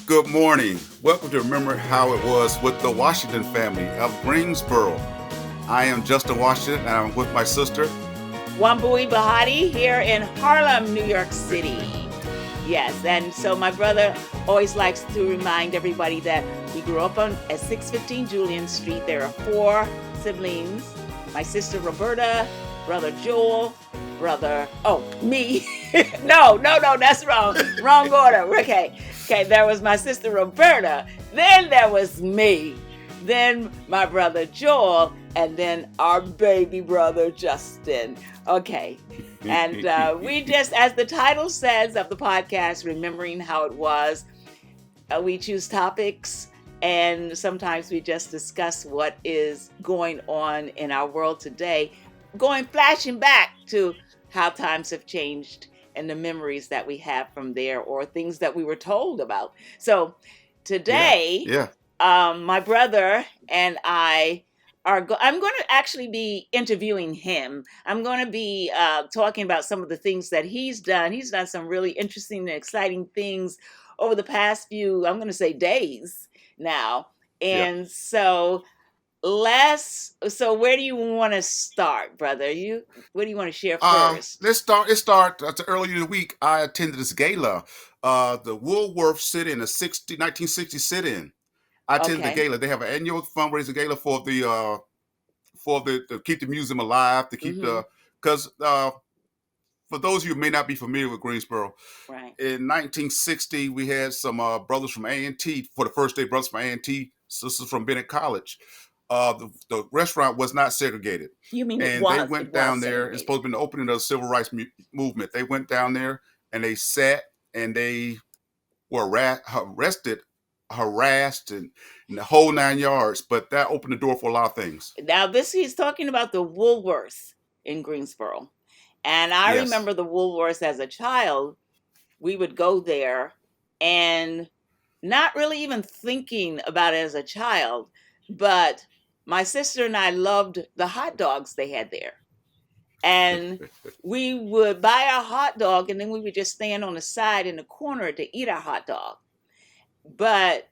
Good morning. Welcome to Remember How It Was with the Washington family of Greensboro. I am Justin Washington, and I'm with my sister. Wambui Bahati here in Harlem, New York City. Yes, and so my brother always likes to remind everybody that we grew up at 615 Julian Street. There are 4 siblings. My sister Roberta, brother Joel, me. No, that's wrong. Wrong order. Okay, there was my sister Roberta. Then there was me. Then my brother Joel, and then our baby brother Justin. Okay. And we just, as the title says of the podcast, Remembering How It Was, we choose topics and sometimes we just discuss what is going on in our world today, flashing back to how times have changed and the memories that we have from there or things that we were told about. So today, my brother and I'm going to actually be interviewing him. I'm going to be talking about some of the things that he's done. He's done some really interesting and exciting things over the past few, I'm going to say, days now. And so where do you want to start, brother? What do you want to share first? Let's start earlier in the week. I attended this gala, the Woolworth Sit-in, 1960 sit-in. I attended the gala. They have an annual fundraising gala for the to keep the museum alive, to keep because for those of you who may not be familiar with Greensboro, right. In 1960 we had some brothers from A&T for the first day. Brothers from A&T, sisters from Bennett College. The restaurant was not segregated. You mean and they went down there. It's supposed to be the opening of the civil rights movement. They went down there and they sat and they were arrested, harassed, and the whole 9 yards. But that opened the door for a lot of things. Now, he's talking about the Woolworth in Greensboro. And I remember the Woolworths as a child. We would go there and not really even thinking about it as a child, but my sister and I loved the hot dogs they had there. And we would buy our hot dog and then we would just stand on the side in the corner to eat our hot dog. But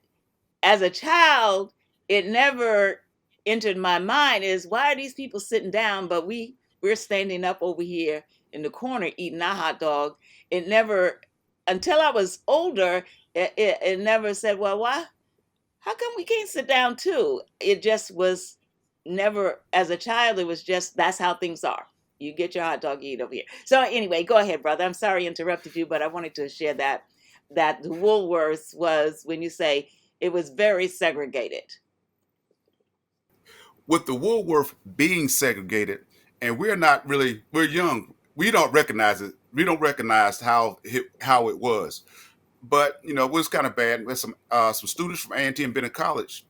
as a child, it never entered my mind is, why are these people sitting down, but we're standing up over here in the corner eating our hot dog? It never, until I was older, it never said, well, why? How come we can't sit down too? It just was never, as a child, it was just, that's how things are. You get your hot dog, you eat over here. So anyway, go ahead, brother. I'm sorry I interrupted you, but I wanted to share that the Woolworths was, when you say, it was very segregated. With the Woolworth being segregated, and we're young, we don't recognize it. We don't recognize how it was. But, it was kind of bad. With some students from A&T and Bennett College,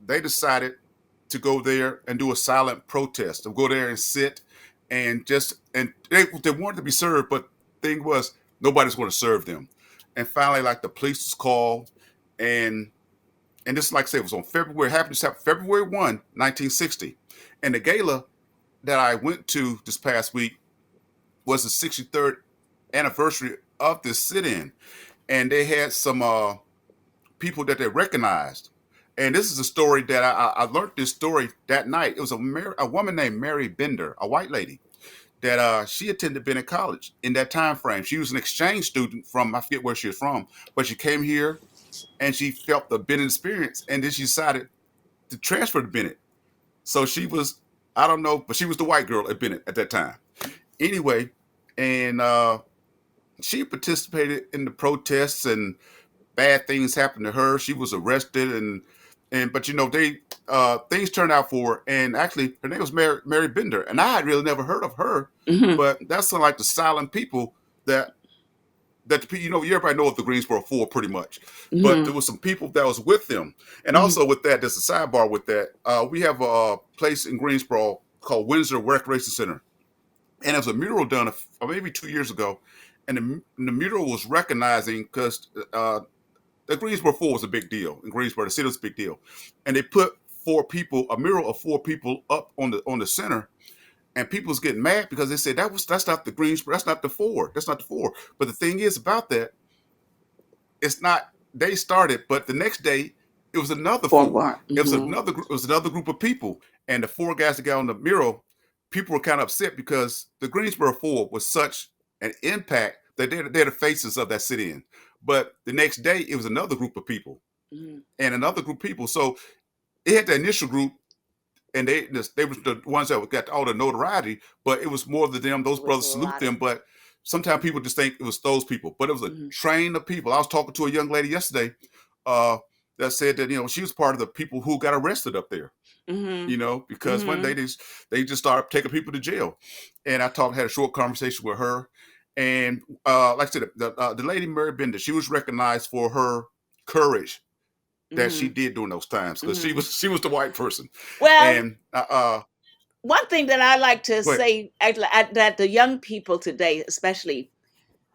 they decided to go there and do a silent protest, to go there and sit and they wanted to be served, but the thing was, nobody's going to serve them. And finally, like, the police was called, and this, like I said, it was on February 1, 1960. And the gala that I went to this past week was the 63rd anniversary of this sit-in. And they had some people that they recognized. And this is a story that I learned this story that night. It was a woman named Mary Bender, a white lady, that she attended Bennett College in that time frame. She was an exchange student from, I forget where she was from, but she came here and she felt the Bennett experience, and then she decided to transfer to Bennett. So she was, I don't know, but she was the white girl at Bennett at that time. Anyway, and she participated in the protests, and bad things happened to her. She was arrested, but they things turned out for her. And actually, her name was Mary Bender, and I had really never heard of her. But that's like the silent people that everybody know of the Greensboro Four pretty much. But there was some people that was with them. And also with that, there's a sidebar with that. We have a place in Greensboro called Windsor Recreation Center. And there was a mural done maybe 2 years ago. And the mural was recognizing, because the Greensboro Four was a big deal. In Greensboro, the city was a big deal. And they put a mural of 4 people up on the center. And people was getting mad because they said that's not the Greensboro, that's not the four. But the thing is about that, it's not they started, but the next day it was another four. Former. It was Mm-hmm. another group. It was another group of people, and the four guys that got on the mural, people were kind of upset because the Greensboro Four was such an impact that they're the faces of that sit-in. But the next day it was another group of people Mm-hmm. and another group of people. So it had the initial group, and they were the ones that got all the notoriety, but it was more than them. Those It was a brothers salute lot of. them, but sometimes people just think it was those people. But it was a Mm-hmm. train of people. I was talking to a young lady yesterday uh, that said that she was part of the people who got arrested up there. Mm-hmm. Because one day Mm-hmm. they just started taking people to jail, and had a short conversation with her, and like I said, the lady Mary Bender, she was recognized for her courage that she Mm-hmm. did during those times because she Mm-hmm. was she was the white person, Well, and one thing that I like to go ahead. say that the young people today, especially,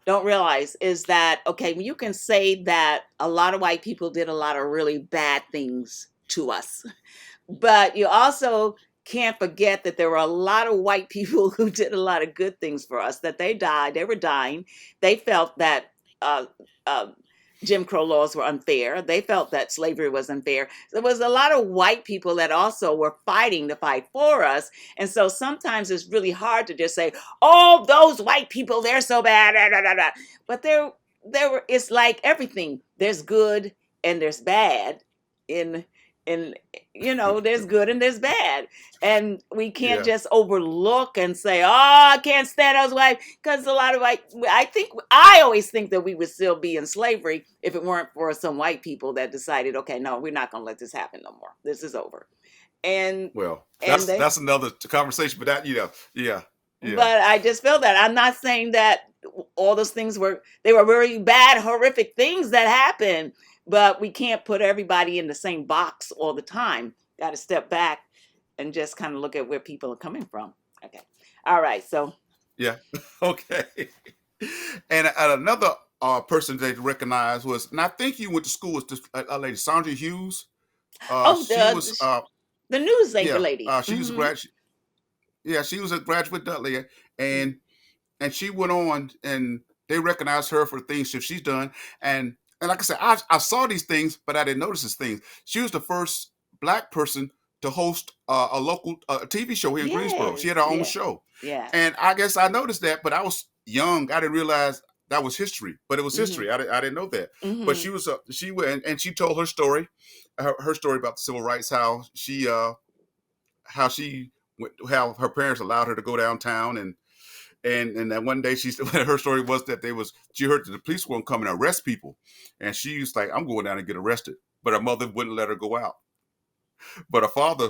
don't realize is that okay, you can say that a lot of white people did a lot of really bad things to us. But you also can't forget that there were a lot of white people who did a lot of good things for us, that they died, they were dying. They felt that uh, uh, Jim Crow laws were unfair. They felt that slavery was unfair. There was a lot of white people that also were fighting to fight for us. And so sometimes it's really hard to just say, oh, those white people, they're so bad. Da, da, da, da. But there were, it's like everything. There's good and there's bad in in there's good and there's bad, and we can't Yeah. just overlook and say, oh, I can't stand those white, because a lot of white, I always think that we would still be in slavery if it weren't for some white people that decided, okay, no, we're not going to let this happen no more, this is over. and Well, and that's they that's another conversation, but yeah, yeah, but I just feel that I'm not saying that all those things they were very bad, horrific things that happened, but we can't put everybody in the same box all the time. Got to step back and just kind of look at where people are coming from. Okay. All right. So, yeah. Okay. And another person they recognized was, and I think you went to school with this lady Sandra Hughes. oh, She was the news anchor yeah, lady. she was a grad. Yeah, she was a graduate Dudley, and and she went on, and they recognized her for things that she's done. And like I said, I saw these things, but I didn't notice these things. She was the first black person to host a local TV show here in Greensboro. She had Yes. her own Yeah. show, Yeah. and I guess I noticed that, but I was young. I didn't realize that was history, but it was Mhm. history. I didn't know that. But Mhm. she went, and she told her story, her story about the civil rights, how she how her parents allowed her to go downtown, and then one day her story was that she heard that the police were going to come and arrest people, and she was like, I'm going down and get arrested, but her mother wouldn't let her go out. But her father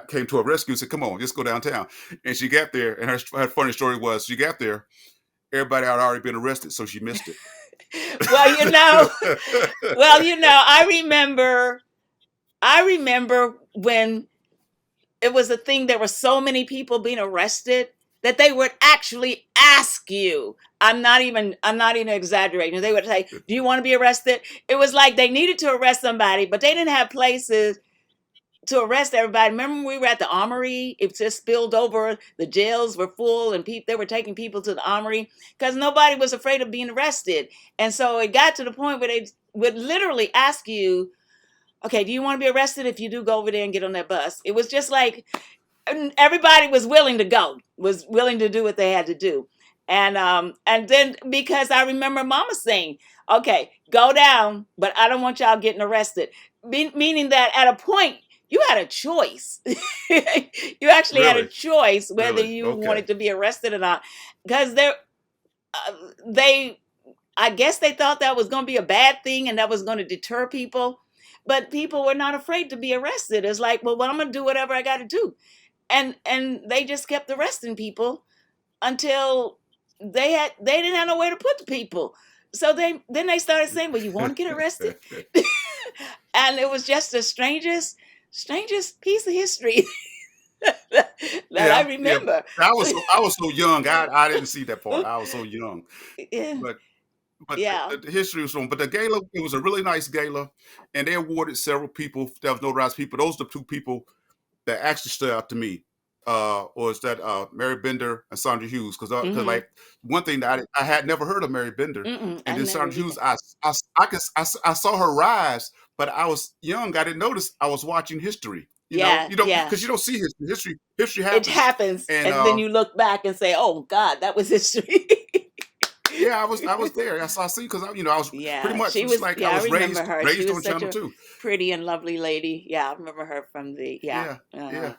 came to her rescue and said, come on, just go downtown. And she got there, and her funny story was, she got there, everybody had already been arrested, so she missed it. Well, I remember when it was a thing, there were so many people being arrested that they would actually ask you. I'm not even exaggerating. They would say, do you want to be arrested? It was like they needed to arrest somebody, but they didn't have places to arrest everybody. Remember when we were at the armory? It just spilled over. The jails were full, and they were taking people to the armory because nobody was afraid of being arrested. And so it got to the point where they would literally ask you, okay, do you want to be arrested? If you do, go over there and get on that bus. It was just like everybody was willing to go, was willing to do what they had to do. And then, because I remember mama saying, okay, go down, but I don't want y'all getting arrested. Meaning that at a point you had a choice. You actually had a Really, choice whether really, you okay. wanted to be arrested or not, because they I guess they thought that was going to be a bad thing and that was going to deter people. But people were not afraid to be arrested. It's like, well, I'm going to do whatever I got to do. And they just kept arresting people until they didn't have nowhere to put the people. So they started saying, well, you want to get arrested? And it was just the strangest piece of history that I Yeah, yeah. remember. I was so young. I didn't see that part. I was so young. Yeah. But Yeah. the history was wrong. But the gala, it was a really nice gala, and they awarded several people that was notarized people. Those are the two people that actually stood out to me. Was that Mary Bender and Sandra Hughes? Because Mm-hmm. like one thing that I had never heard of Mary Bender, Mm-mm. and I then never Sandra Hughes, either. I saw her rise, but I was young. I didn't notice I was watching history. Yeah, You don't yeah. because you don't see history. History It happens, happens, and and then you look back and say, "Oh God, that was history." yeah, I was there. I see because I was pretty Yeah, much she it's was. like I Yeah, I was remember her. She raised was on such Channel a Two. pretty and lovely lady. Yeah, I remember her from the. Yeah, Yeah, uh-huh, yeah,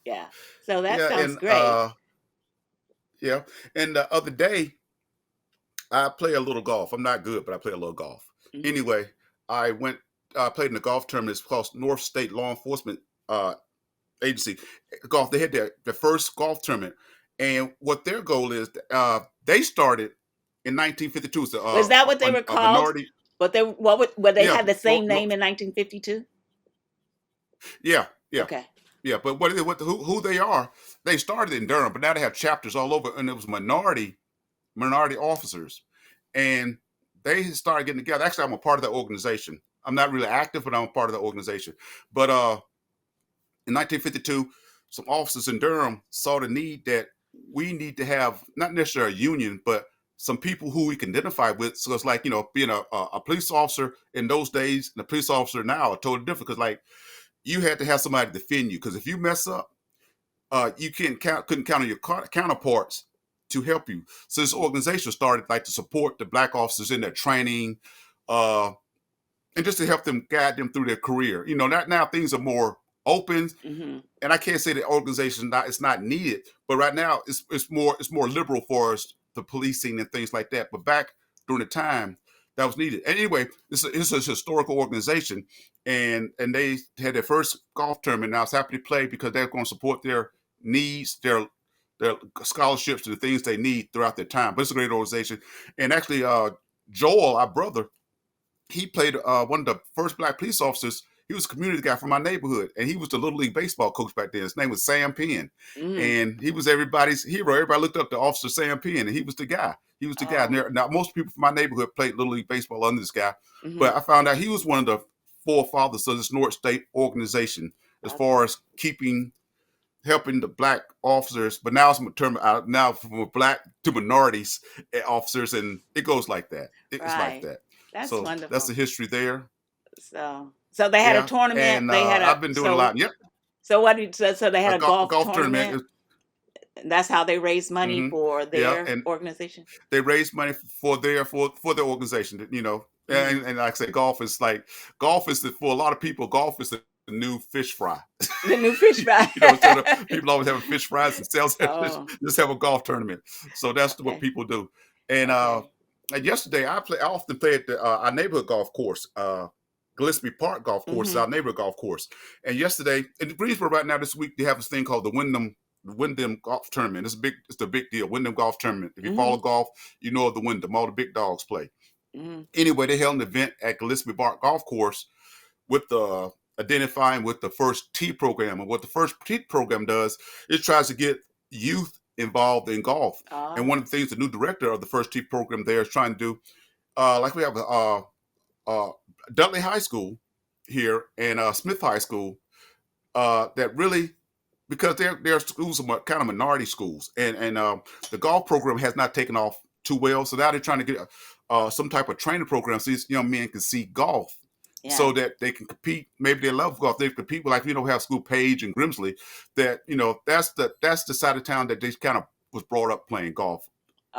yeah. So that yeah, sounds and great. yeah, and the other day I play a little golf. I'm not good, but I play a little golf. Hmm. Anyway, I went. Played in the golf tournament. It's called North State Law Enforcement uh, Agency golf. They had their first golf tournament, and what their goal is, they started in 1952. It's Was that what they were a called? minority. But they what would they Yeah, had the no, same no, name in 1952? yeah, yeah, Okay. yeah. But who they are? They started in Durham, but now they have chapters all over, and it was minority officers, and they started getting together. Actually, I'm a part of that organization. I'm not really active, but I'm a part of the organization. But in 1952, some officers in Durham saw the need that we need to have not necessarily a union, but some people who we can identify with. So it's like being a police officer in those days and a police officer now are totally different. Because like you had to have somebody to defend you. Because if you mess up, you couldn't count on your counterparts to help you. So this organization started like to support the black officers in their training, uh, and just to help them guide them through their career. Now things are more open, Hmm. and I can't say the organization it's not needed, but right now it's more liberal for us, the policing and things like that. But back during the time that was needed. And anyway, it's a historical organization, and they had their first golf tournament. And I was happy to play because they're going to support their needs, their scholarships, and the things they need throughout their time. But it's a great organization, and actually, Joel, our brother, he played one of the first black police officers. He was a community guy from my neighborhood, and he was the little league baseball coach back then. His name was Sam Penn, Hmm. and he was everybody's hero. Everybody looked up to Officer Sam Penn, and he was the guy. He was the guy. Oh. Now, most people from my neighborhood played little league baseball under this guy, Hmm. but I found out he was one of the forefathers of this North State organization as far Okay. as helping the black officers. But now it's term now from black to minorities officers, and it goes like that. It's like Right. that. That's So that's the wonderful. history there. So they had a Yeah, tournament. and They had I've been doing a lot. Yep, so what did so they had a a golf golf tournament. tournament. And that's how they raised money Hmm. for Yeah, their and organization. they raise money for their organization. Hmm. And like I say, golf is for a lot of people. Golf is the new fish fry. The new fish fry. Instead of people always having fish fries and sales, Oh, just have a golf tournament. So that's what okay. people do. And Okay. yesterday I often play at our neighborhood golf course. Gillespie Park Golf Course is Hmm. our neighborhood golf course. And yesterday in Greensboro right now this week they have this thing called the Wyndham Golf Tournament. It's a big deal. Wyndham Golf Tournament. If you follow Hmm. golf, you know of the Wyndham. All the big dogs play. Hmm. Anyway, they held an event at Gillespie Park Golf Course with the identifying with the first T program. And what the first T program does, it tries to get youth involved in golf. And Oh. one of the things the new director of the first T program there is trying to do, like we have uh, Dudley High School here and Smith High School, that really because their schools are kind of minority schools, and the golf program has not taken off too well. So now they're trying to get some type of training program so these young men can see golf, so Yeah. that they can compete. Maybe they love golf. They compete with, like have school Page and Grimsley. That that's the side of town that they kind of was brought up playing golf.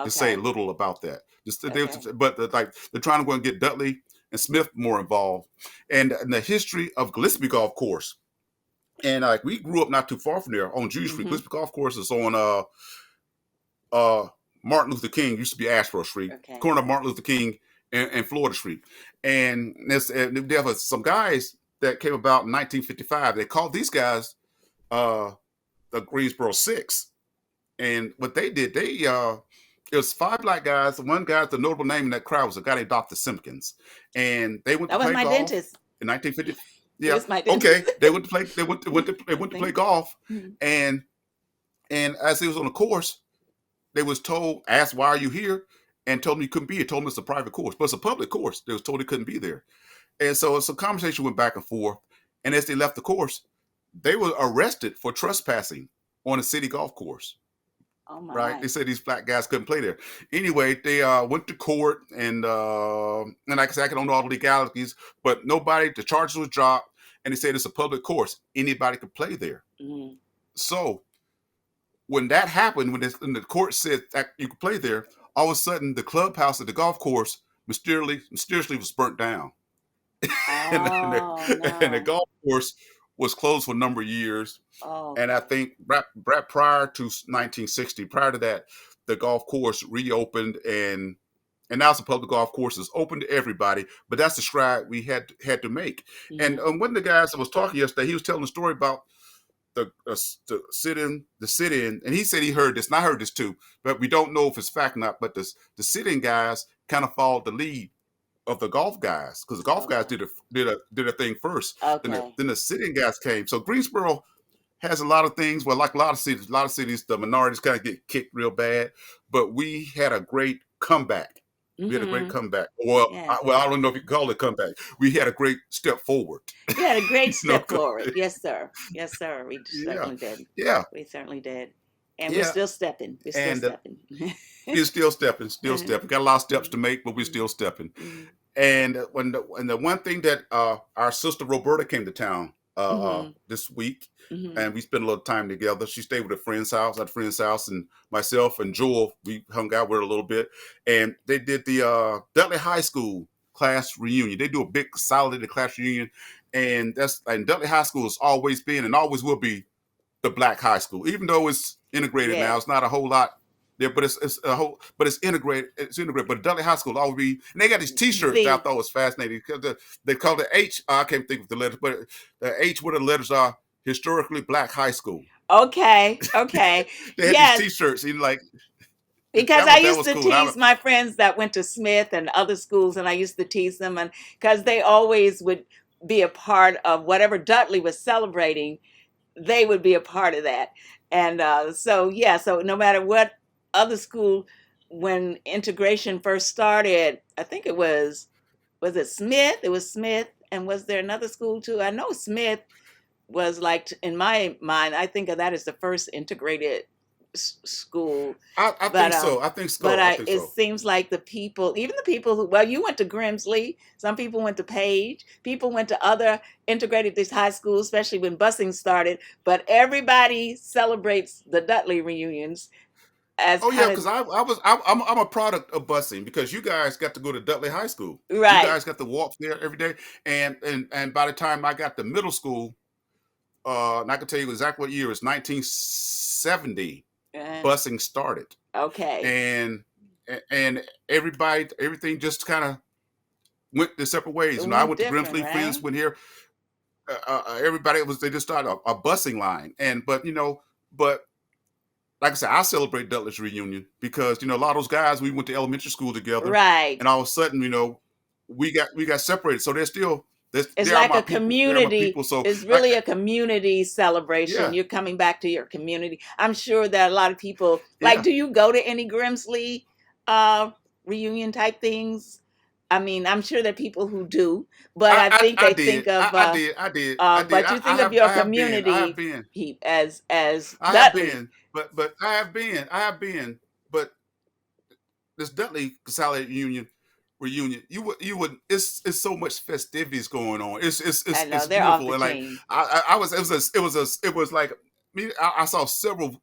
To say Okay. little about that, Okay. but they're trying to go and get Dudley and Smith more involved, and the history of Gillespie Golf Course. And like we grew up not too far from there on Jew Street. Hmm. Gillespie Golf Course is on uh Martin Luther King, used to be Ashboro Street, Okay. corner of Martin Luther King and Florida Street. There was some guys that came about in 1955. They called these guys uh the Greensboro Six. And what they did, it was five black guys. One guy, the notable name in that crowd was a guy named Dr. Simpkins. And they went to That was play my golf dentist. in 1950. He Yeah. was my dentist. Okay. They went to play, they went to play Thank golf. you. And as he was on the course, they was told, asked, why are you here? And told him he couldn't be here. Told him it's a private course, but it's a public course. They was told he couldn't be there. And so some conversation went back and forth. And as they left the course, they were arrested for trespassing on a city golf course. Oh right? They my. said these black guys couldn't play there. Anyway, they went to court, and like I said, I don't know all the legalities, but nobody. The charges was dropped, and they said it's a public course. Anybody could play there. Mm. So when that happened, when the court said that you could play there, all of a sudden the clubhouse at the golf course mysteriously was burnt down, and, Oh and the no. golf course was closed for a number of years. Oh And I God. think right prior to 1960, prior to that, the golf course reopened, and now it's a public golf course. It's open to everybody, but that's the stride we had to make. And Mm-hmm. one of the guys that was talking yesterday, he was telling a story about the sit in, and he said he heard this, and I heard this too, but we don't know if it's fact or not. But the sit-in guys kind of followed the lead of the golf guys, because the golf guys Okay. did a thing first. Then the, Okay. then the sit-in guys came. So Greensboro has a lot of things. Well, like a lot of cities, the minorities kind of get kicked real bad. But we had a great comeback. We had a great Mm-hmm. comeback. Well, Yes. I don't know if you can call it a comeback. We had a great step forward. You had a great you know, step forward. Yes, sir. Yes, sir. We yeah, certainly did. yeah, We certainly did. And we're yeah. still stepping. We're still And stepping. we're still stepping, still stepping. Got a lot of steps to make, but we're Mm-hmm. still stepping. And when the one thing that our sister Roberta came to town Mm-hmm. this week, Mm-hmm. and we spent a little time together. She stayed with a friend's house, at a friend's house, and myself and Joel, we hung out with her a little bit. And they did the Dudley High School class reunion. They do a big consolidated class reunion, and Dudley High School has always been and always will be the black high school, even though it's integrated now. Yes. It's not a whole lot there, but it's a whole, but it's integrated. It's integrated. But Dudley High School always be, and they got these T-shirts that I The thought was fascinating, because they call the H. I can't think of the letters, but the H where the letters are historically black high school. Okay. Okay. They had these Yes. T-shirts, and like Because I that used was to cool. tease my friends that went to Smith and other schools, and I used to tease them, and because they always would be a part of whatever Dudley was celebrating, they would be a part of that. And so, yeah, so no matter what other school, when integration first started, I think was it Smith? It was Smith. And was there another school too? I know Smith was like, in my mind, I think of that as the first integrated school. I But think so. I think but so. I think it so. seems like the people, even the people who, well, you went to Grimsley, some people went to Page, people went to other integrated these high schools, especially when busing started. But everybody celebrates the Dudley reunions as Oh yeah, kind because I'm a product of busing, because you guys got to go to Dudley High School. of You right. guys got to walk there every day, and by the time I got to middle school, and I can tell you exactly what year, it's 1970. Uh, Busing started, okay, and everything just kind of went their separate it ways. I went went to different, Grimsley, friends right? went here. Everybody they just started a busing line, and but like I said, I celebrate Dudley's reunion, because a lot of those guys, we went to elementary school together, Right. and all of a sudden, we got separated. So It's they are like my a people. They are my community. people. So It's like really a community celebration. yeah, You're coming back to your community. I'm sure that a lot of people like. yeah. Do you go to any Grimsley uh, reunion type things? I mean, I'm sure there are people who do, but I think I they think did. of. I did. But you think of your I have community been. as I have Dudley. been. But I have been. But this Dudley Consolidated Union reunion, you would it's so much festivities going on. I know It's they're off beautiful, the and like chain. I was it was like me. I saw several,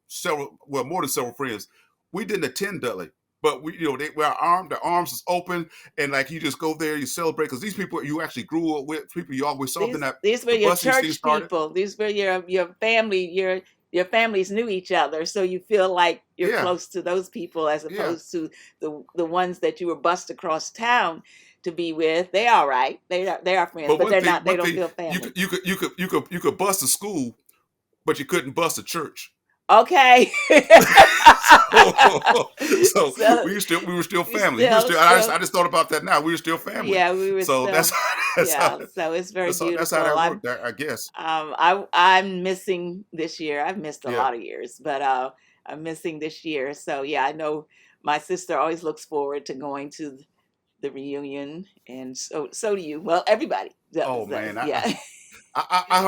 well, more than several friends. We didn't attend Dudley, but they were armed. Their arms is open, and like you just go there, you celebrate, because these people you actually grew up with, people you always saw. Then that These were the your busing thing church started. people. These were your family. Your families knew each other, so you feel like you're Yeah, close to those people as yeah. opposed to the ones that you were bussed across town to be with. They all right. They are friends, But but one they're thing, not. They one don't thing, feel family. you could bust a school, but you couldn't bust a church. Okay. so So we were still we family. We were still still. still I just thought about that now. We were still family. yeah, we were So still that's how yeah. So it's very that's how beautiful. that worked. I guess. I'm missing this year. I've missed a Yeah. lot of years, but I'm missing this year. So yeah, I know my sister always looks forward to going to the reunion, and so do you. Well, everybody Oh does. man, Yeah. I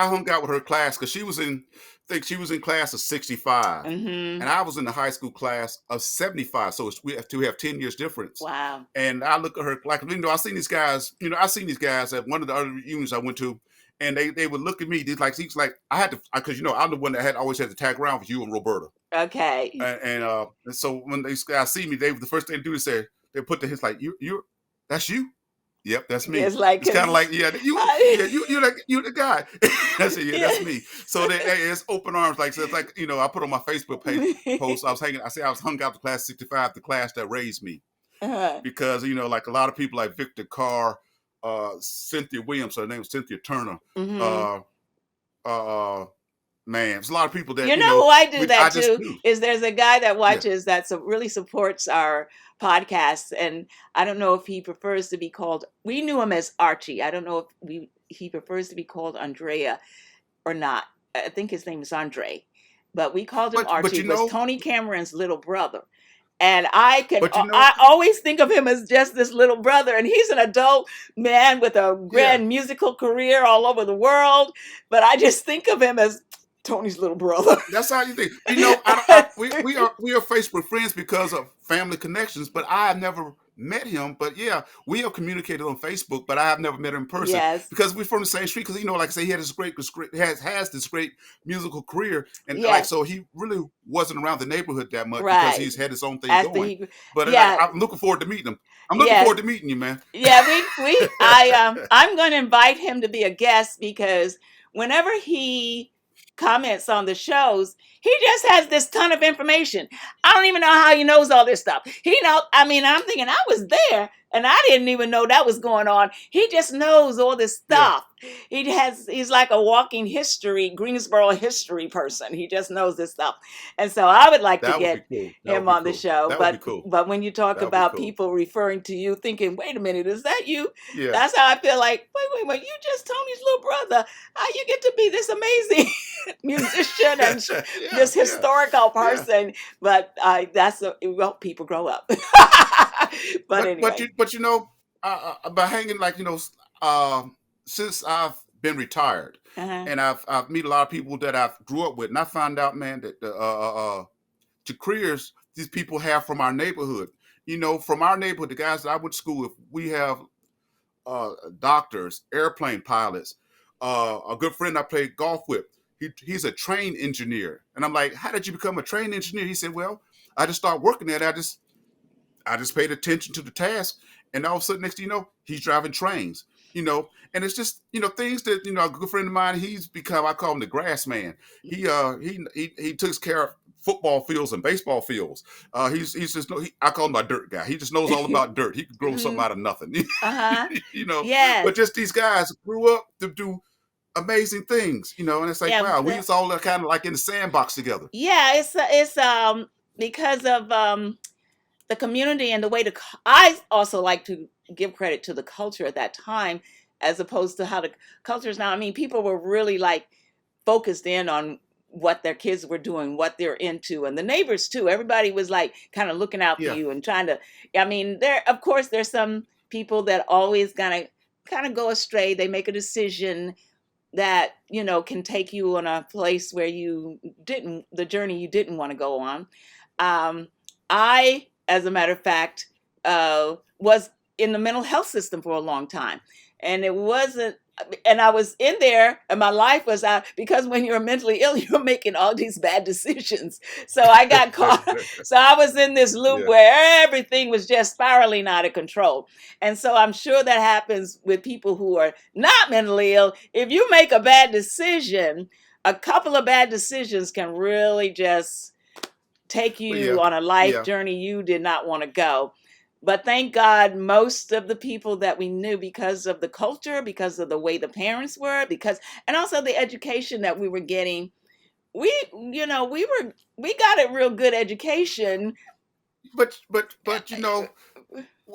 hung out with her class because she was in, I think she was in class of 65, Mm-hmm. and I was in the high school class of 75. So we have to have 10 years difference. Wow. And I look at her like, I seen these guys. I seen these guys at one of the other unions I went to, and they would look at me. He's like I had to, because I'm the one that had always had to tag around with you and Roberta. Okay. And so when these guys see me, the first thing they do is say, they put their hands like, you, that's you. Yep, that's me. It's like, It's kind of cause like, you the guy. I said, yeah, that's me. So it's open arms. Like, so it's like, I put on my Facebook page post. I was hung out to class 65, the class that raised me, uh, because like a lot of people like Victor Carr, Cynthia Williams, her name was Cynthia Turner. mm-hmm. Uh, uh, Man, there's a lot of people that You know who I do I that just too knew. is there's a guy that Yeah, watches that really supports our podcasts, and I don't know if he prefers to be called. We knew him as Archie. I don't know if he prefers to be called Andrea or not. I think his name is Andre, but we called him but Archie. It was Tony Cameron's little brother. And but I always think of him as just this little brother, and he's an adult man with a yeah. grand musical career all over the world. But I just think of him as Tony's little brother. That's how you think. We are Facebook friends because of family connections, but I have never met him. But yeah, we have communicated on Facebook, but I have never met him in person Yes. because we're from the same street. Because like I say, he had this has this great musical career, and like Yes. so he really wasn't around the neighborhood that much because Right. he's had his own thing After going. he, But yeah, I'm looking forward to meeting him. I'm looking yes. forward to meeting you, man. Yeah, I'm going to invite him to be a guest because whenever he comments on the shows, he just has this ton of information. I don't even know how he knows all this stuff. I mean, I'm thinking I was there and I didn't even know that was going on. He just knows all this Yeah, stuff. He's like a walking Greensboro history person. He just knows this stuff. And so I would like to that would be get cool. That would him be on the cool. show. That would be cool. But when you talk That would be about cool. people referring to you, thinking, "Wait a minute, is that you?" Yeah. That's how I feel like. Wait, you just Tony's little brother. How you get to be this amazing musician and Yeah, this yeah, historical yeah. person? But people grow up. But anyway, But by hanging like since I've been retired, uh-huh. and I've met a lot of people that I grew up with, and I found out, man, that the careers these people have from our neighborhood. From our neighborhood, the guys that I went to school with, we have doctors, airplane pilots. A good friend I played golf with, he's a train engineer, and I'm like, how did you become a train engineer? He said, well, I just started working there. I just paid attention to the task, and all of a sudden, next thing you know, he's driving trains. And it's just things that a good friend of mine. He's become, I call him the grass man. He takes care of football fields and baseball fields. He's just I call him my dirt guy. He just knows all about dirt. He could grow something Mhm. out of nothing. Uh-huh. But Yes. just these guys grew up to do amazing things. And it's like, Yeah. wow, we was all kind of like in the sandbox together. Yeah. It's because of the community and the way I also like to give credit to the culture at that time, as opposed to how the culture is now. I mean, people were really like focused in on what their kids were doing, what they're into, and the neighbors too. Everybody was like kind of looking out for Yeah, you and trying to. I mean, of course there's some people that always gonna kind of go astray. They make a decision that can take you on a place where the journey you didn't want to go on. I, as a matter of fact, was in the mental health system for a long time, and it wasn't. And I was in there, and my life was out because when you're mentally ill, you're making all these bad decisions. So I got caught. So I was in this loop yeah, where everything was just spiraling out of control. And so I'm sure that happens with people who are not mentally ill. If you make a bad decision, a couple of bad decisions can really just take but yeah, you on a life yeah. journey you did not want to go. But thank God, most of the people that we knew, because of the culture, because of the way the parents were, and also the education that we were getting, we got a real good education. But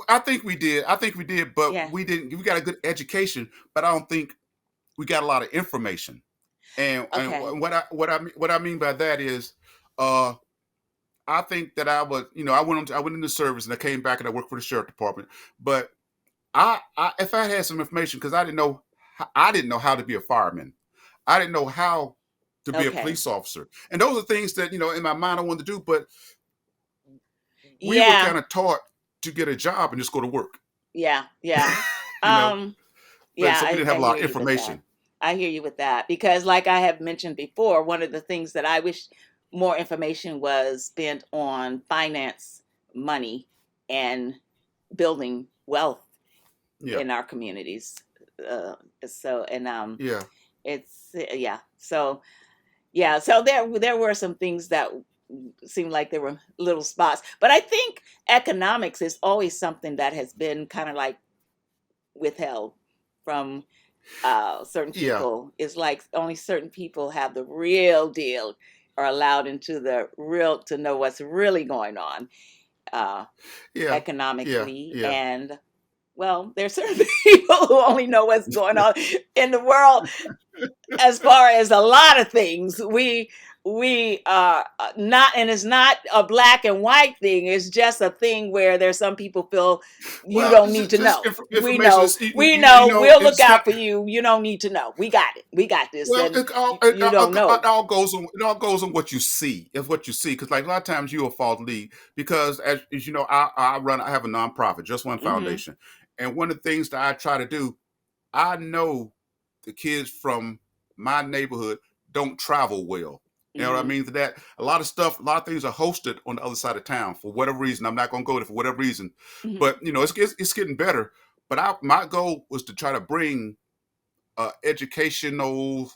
I think we did. I think we did, but Yeah. we didn't. We got a good education, but I don't think we got a lot of information. And Okay. what I mean by that is, uh, I think that I was, I went into service and I came back and I worked for the sheriff department. But if I had some information, because I didn't know I didn't know how to be a fireman. I didn't know how to be a Okay. police officer. And those are things that, in my mind I wanted to do, but we were Yeah. kind of taught to get a job and just go to work, Yeah. Yeah. you know, Um, but yeah, so we didn't have I a lot hear of you with that. information. I hear you with that because, like I have mentioned before, one of the things that I wish more information was spent on finance, money, and building wealth Yeah. in our communities. Uh, so, and Yeah. it's yeah. So yeah. So there were some things that seemed like there were little spots, but I think economics is always something that has been kind of like withheld from certain Yeah. people. It's like only certain people have the real deal, are allowed into the real to know what's really going on uh, Yeah. Yeah. economically. Yeah. And well, there's certain people who only know what's going on in the world as far as a lot of things. We are not, and it's not a black and white thing. It's just a thing where there's some people feel you Well, don't need to just know. We information know, is, we know, we'll look it's kind out for you. You don't need to know. We got it. We got this. well, And it you don't know. all goes on. It all goes on what you see. It's what you see, because like a lot of times you will fall lead because as you know, I have a nonprofit, Just One Hmm. Foundation, and one of the things that I try to do, I know the kids from my neighborhood don't travel well. You know what I Hmm. mean? To that, a lot of stuff, a lot of things are hosted on the other side of town for whatever reason. I'm not going to go there for whatever reason, Hmm. but it's getting better. But my goal was to try to bring educational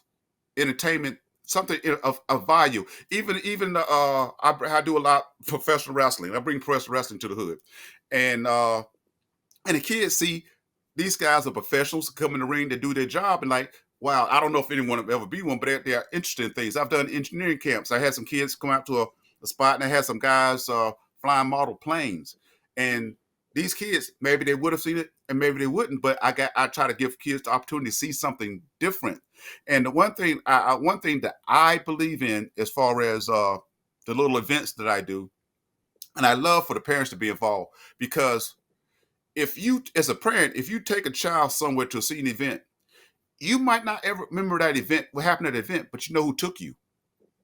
entertainment, something of value. I do a lot of professional wrestling. I bring professional wrestling to the hood, and and the kids see these guys are professionals, come in the ring to do their job, and like, wow, I don't know if anyone will ever be one, but they're interested in things. I've done engineering camps. I had some kids come out to a spot, and I had some guys flying model planes, and these kids, maybe they would have seen it and maybe they wouldn't, but I try to give kids the opportunity to see something different. And the one thing that I believe in, as far as the little events that I do, and I love for the parents to be involved, because if you, as a parent, if you take a child somewhere to see an event, you might not ever remember that event, what happened at the event, but you know who took you.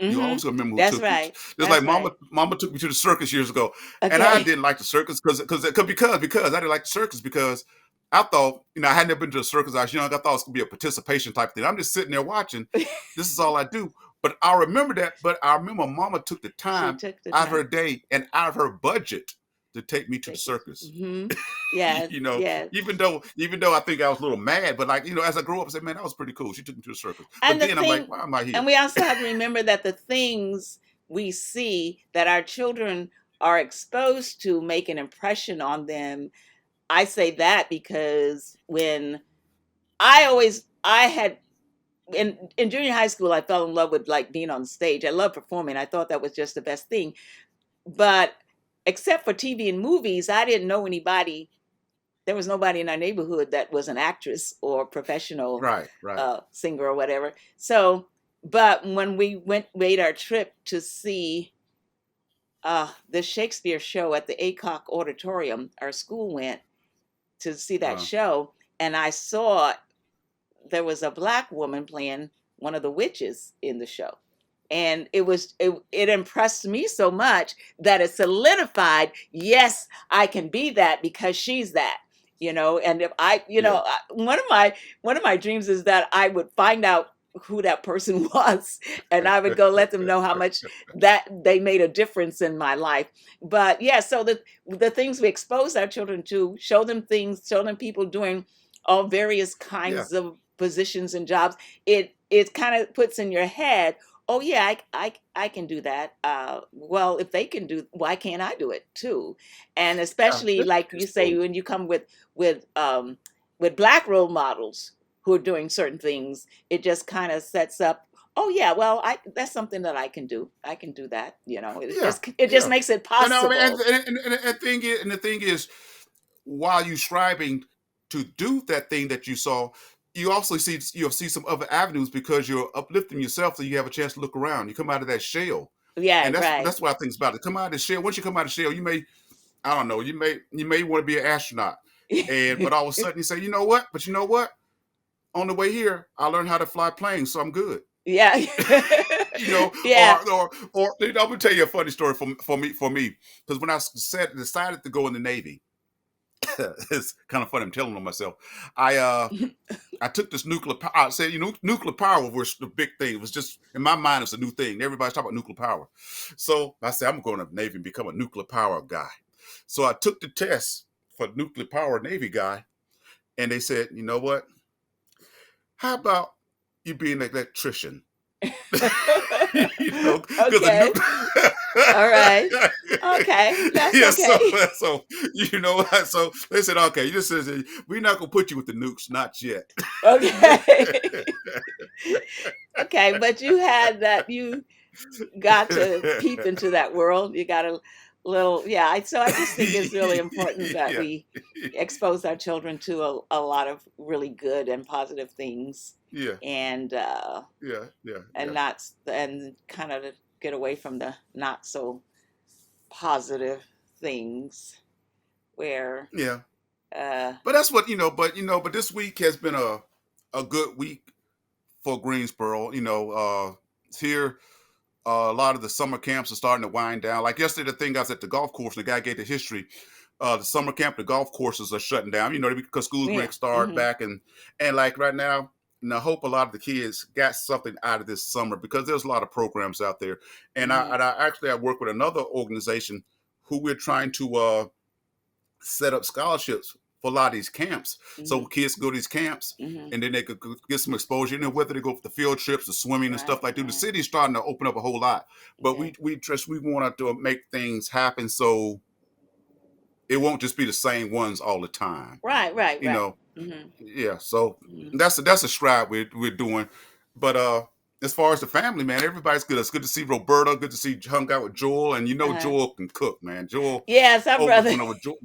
You Hmm. always gonna remember who That's took you. right. Just like That's mama, right. mama took me to the circus years ago, and I Okay. didn't like the circus because I didn't like the circus because I thought, I had never been to a circus. I was young. I thought it was gonna be a participation type thing. I'm just sitting there watching. This is all I do. But I remember that. But I remember mama took the She time took the out of her time. day and out of her budget to take me to the Take it. circus. Hmm. Yes. you know, Yes. even though I think I was a little mad, but like, as I grew up, I said, man, that was pretty cool. She took me to the circus. But And the then I'm like, thing, why am I and here? we also have to remember that the things we see that our children are exposed to make an impression on them. I say that because when I had in junior high school, I fell in love with like being on stage. I love performing. I thought that was just the best thing. But except for TV and movies, I didn't know anybody. There was nobody in our neighborhood that was an actress or professional Right, right. singer or whatever. So, but when we made our trip to see the Shakespeare show at the Acock Auditorium, our school went to see that Uh, show, and I saw there was a black woman playing one of the witches in the show. And it impressed me so much that it solidified, yes, I can be that because she's that. And if I, yeah. one of my dreams is that I would find out who that person was, and I would go let them know how much that they made a difference in my life. But yeah, so the things we expose our children to, show them things, show them people doing all various Yeah. kinds of positions and jobs. It kind of puts in your head, oh yeah, I can do that. Well, if they can do, why can't I do it too? And Yeah. especially like you It's say, true. when you come with black role models who are doing certain things, it just kind of sets up, oh yeah, well, I that's something that I can do. I can do that. Yeah. It just Yeah. makes it And I mean, possible. the thing is, while you striving to do that thing that you saw, you'll see some other avenues because you're uplifting yourself, so you have a chance to look around. You come out of that shell, Yeah, and right. that's what I think about it. Come out of the shell. Once you come out of the shell, I don't know, you may want to be an astronaut, and but all of a sudden you say, you know what? But you know what? On the way here, I learned how to fly planes, so I'm good. Yeah. You know, Yeah. I'm gonna tell you a funny story for me, because when I decided to go in the Navy, it's kind of funny. I'm telling on myself. I I took this nuclear power. I said, nuclear power was the big thing. It was just in my mind, it's a new thing. Everybody's talking about nuclear power. So I said, I'm going to the Navy and become a nuclear power guy. So I took the test for nuclear power Navy guy, and they said, you know what? How about you being an electrician? Because the Okay. nuclear. All right. Okay. That's Yeah, so okay. so so they said, okay, you just said we're not gonna put you with the nukes, not yet. Okay. Okay, but you had that, you got to peep into that world. You got a little, yeah. So I just think it's really important that Yeah, we expose our children to a lot of really good and positive things, yeah, and yeah, yeah, and yeah, not and kind of get away from the not so positive things where yeah. uh But that's what But this week has been a good week for Greensboro. Here a lot of the summer camps are starting to wind down. Like yesterday, the thing I was at the golf course, and the guy gave the history. The summer camp, the golf courses are shutting down. Because school's going yeah. to start Hmm. back, and like right now, and I hope a lot of the kids got something out of this summer because there's a lot of programs out there. And I, Hmm. and I actually I work with another organization who we're trying to set up scholarships for a lot of these camps. So Hmm. kids go to these camps Hmm. and then they could get some exposure. Whether they go for the field trips, the swimming and Right, stuff like that. The right. city's starting to open up a whole lot. But Okay. we wanted to make things happen so it won't just be the same ones all the time. Right, right, You right. know, Hmm. yeah. So Hmm. that's a stride we're doing. But as far as the family, man, everybody's good. It's good to see Roberta. Good to see hung out with Joel, and Uh-huh. Joel can cook, man. Joel Yes, our over brother. when I was Joel.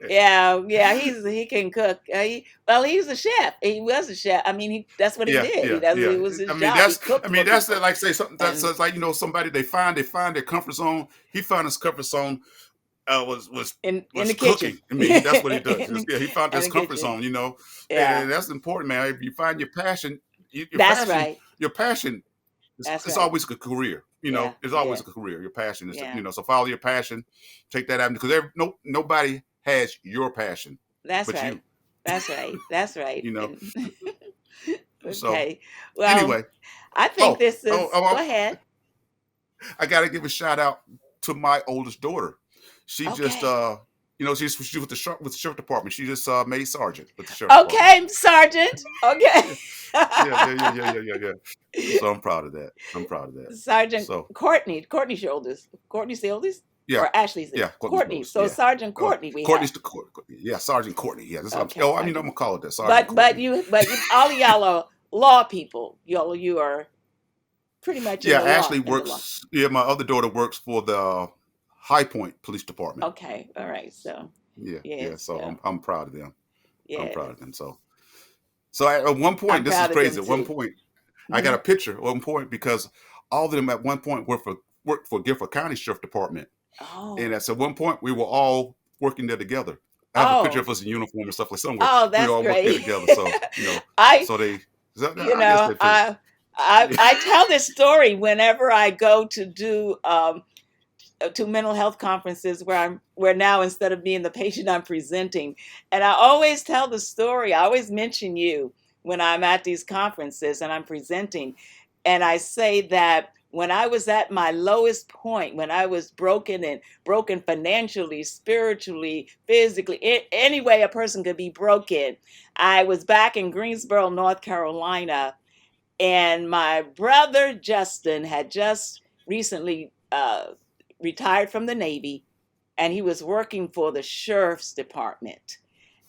Yeah, yeah, he can cook. Well, he's a chef. He was a chef. I mean, that's what he Yeah, did. yeah, It yeah. was his job. He cooked for That's people, like say something that's and that's like somebody they find their comfort zone. He found his comfort zone in was the kitchen, cooking. I mean, that's what he does. in, Yeah, he found in his the comfort kitchen. zone. Yeah, And that's important, man. If you find your passion, that's right. your passion That's it's right. always a career. Yeah, It's always yeah, a career. Your passion is, yeah. so follow your passion, take that avenue because nobody has your passion That's but right. you. That's right. That's right. You know. And So okay. Well, anyway, I think oh, this oh, is. Go oh, ahead. I got to give a shout out to my oldest daughter. She just, Okay. she's with the sheriff department. She just made sergeant with the sheriff department. Okay, Sergeant. Okay. Yeah, yeah, yeah, yeah, yeah, yeah, yeah, yeah. So I'm proud of that. I'm proud of that. Sergeant So Courtney. Courtney's your oldest. Courtney's the oldest? yeah, Or Ashley's the yeah, Courtney's Courtney. Rose. So Yeah. Sergeant Oh, Courtney we have. Courtney's yeah, Sergeant Courtney. Yeah, that's what I'm. Okay, Oh, I'm Sergeant. gonna call it that, Sergeant But Courtney. all of y'all are law people. You are pretty much in Yeah, the law Ashley in the law. works. Yeah, my other daughter works for the High Point Police Department. Okay. All right. So Yeah, yeah. yes, So yeah. I'm proud of them. I'm proud Yes. of them. So at one point, I'm this is proud of them crazy. At one too. point, I got Hmm. a picture. At one point, because all of them at one point worked for Gifford County Sheriff Department, and Oh. at one point we were all working there together. I have a picture Oh. of us in uniform and stuff like somewhere. Oh, We that's all worked there great. together. So I, so they. you I guess know, they figured. I tell this story whenever I go to do to mental health conferences where now instead of being the patient I'm presenting, and I always tell the story. I always mention you when I'm at these conferences and I'm presenting, and I say that when I was at my lowest point, when I was broken financially, spiritually, physically, any way a person could be broken, I was back in Greensboro, North Carolina, and my brother Justin had just recently retired from the Navy, and he was working for the sheriff's department.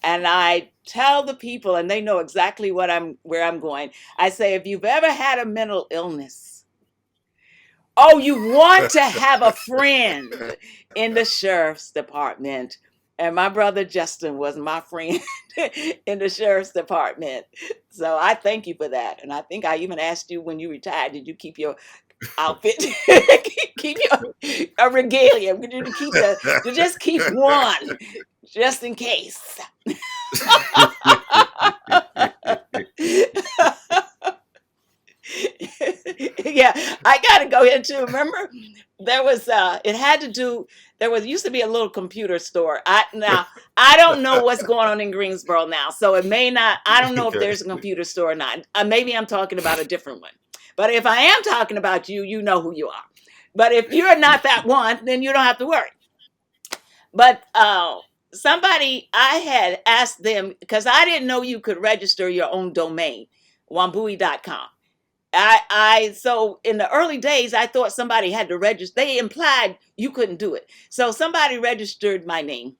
And I tell the people, and they know exactly where I'm going. I say, if you've ever had a mental illness, oh, you want to have a friend in the sheriff's department. And my brother Justin was my friend in the sheriff's department. So I thank you for that. And I think I even asked you when you retired, did you keep your outfit? Keep your a regalia. To just keep one, just in case. I got to go here too. Remember, there was used to be a little computer store. I don't know what's going on in Greensboro now, so it may not. I don't know if Okay. there's a computer store or not. Maybe I'm talking about a different one. But if I am talking about you, you know who you are. But if you're not that one, then you don't have to worry. But I had asked them, because I didn't know you could register your own domain, wambui.com. So in the early days, I thought somebody had to register. They implied you couldn't do it. So somebody registered my name.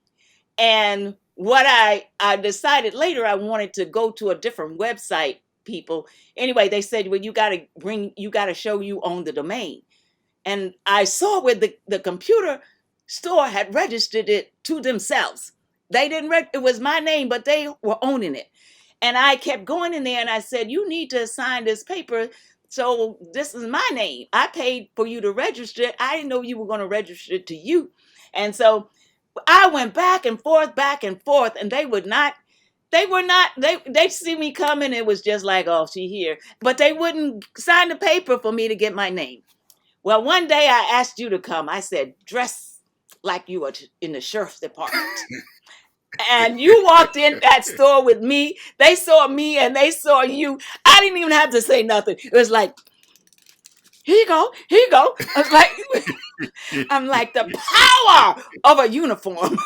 And what I decided later, I wanted to go to a different website, people. Anyway, they said, well, you got to show you own the domain. And I saw where the computer store had registered it to themselves. They didn't, it was my name, but they were owning it. And I kept going in there and I said, you need to sign this paper. So this is my name. I paid for you to register it. I didn't know you were going to register it to you. And so I went back and forth, and they see me coming. It was just like, oh, she here. But they wouldn't sign the paper for me to get my name. Well, one day I asked you to come. I said, dress like you were in the sheriff's department. And you walked in that store with me. They saw me and they saw you. I didn't even have to say nothing. It was like, here you go, here you go. I'm like the power of a uniform.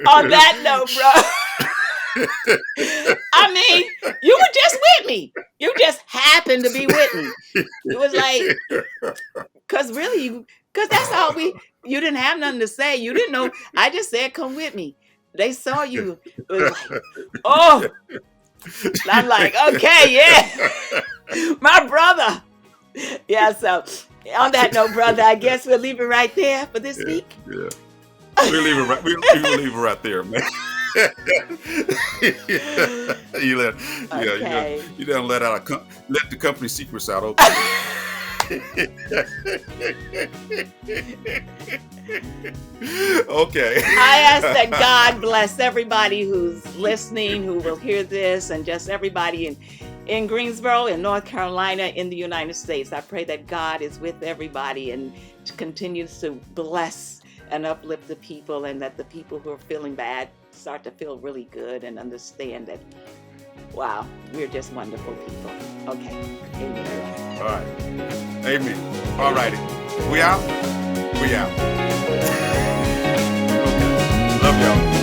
On that note, bro. I mean, you were just with me. You just happened to be with me. It was like, because that's all you didn't have nothing to say. You didn't know. I just said, come with me. They saw you. It was like, oh. I'm like, okay, yeah. My brother. Yeah, so on that note, brother, I guess we'll leave it right there for this week. Yeah. We'll leave it right. We'll leave it right there, man. You don't let the company secrets out. Okay. Okay. I ask that God bless everybody who's listening, who will hear this, and just everybody in Greensboro, in North Carolina, in the United States. I pray that God is with everybody and continues to bless and uplift the people, and that the people who are feeling bad start to feel really good and understand that, wow, we're just wonderful people. Okay. Amen. All right. Amen. All righty. We out? We out. Okay. Love y'all.